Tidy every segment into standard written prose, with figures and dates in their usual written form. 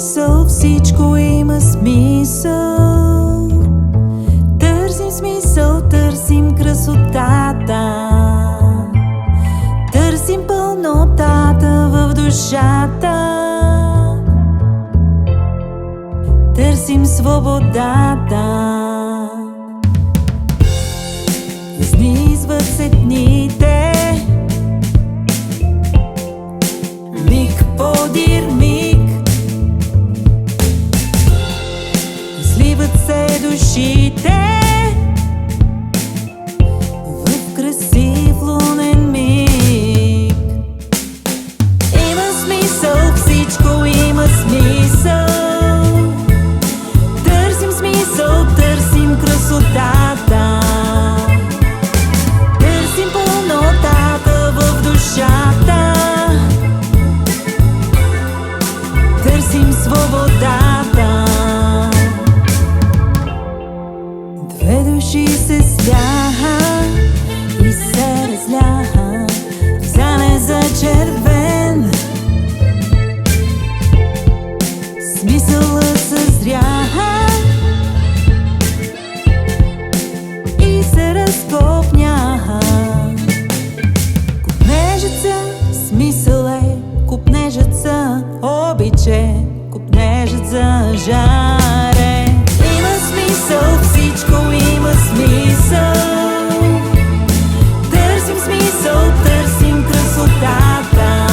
смисъл, всичко има смисъл. Търсим смисъл, търсим красотата, търсим пълнотата в душата, търсим свободата. Изнизват се дните, миг подир миг, изливат се душите в красив лунен миг. Има смисъл, всичко има смисъл. Търсим смисъл, търсим красотата, търсим пълнотата в душата, търсим свободата. Две души се сляха и се разляха в залеза червен. Смисъла съзряха и се разкопняха. Купнежеца смисъл е, купнежеца обиче, купнежеца жаре. Има смисъл, всичко има смисъл. Търсим смисъл, търсим красотата,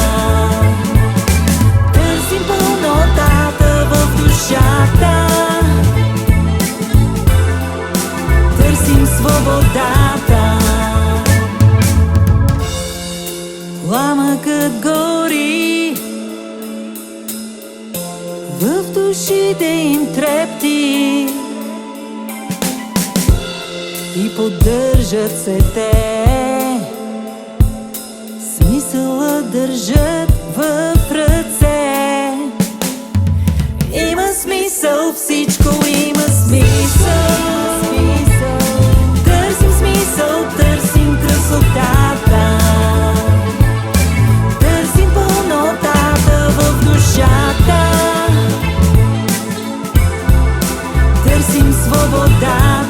търсим пълнотата в душата, търсим свободата. Пламъкът гори, в душите им трепти и поддържат се те. Смисъла държат в ръце. Има смисъл, всичко има смисъл. Търсим смисъл, търсим красотата, търсим пълнотата в душата, търсим свободата.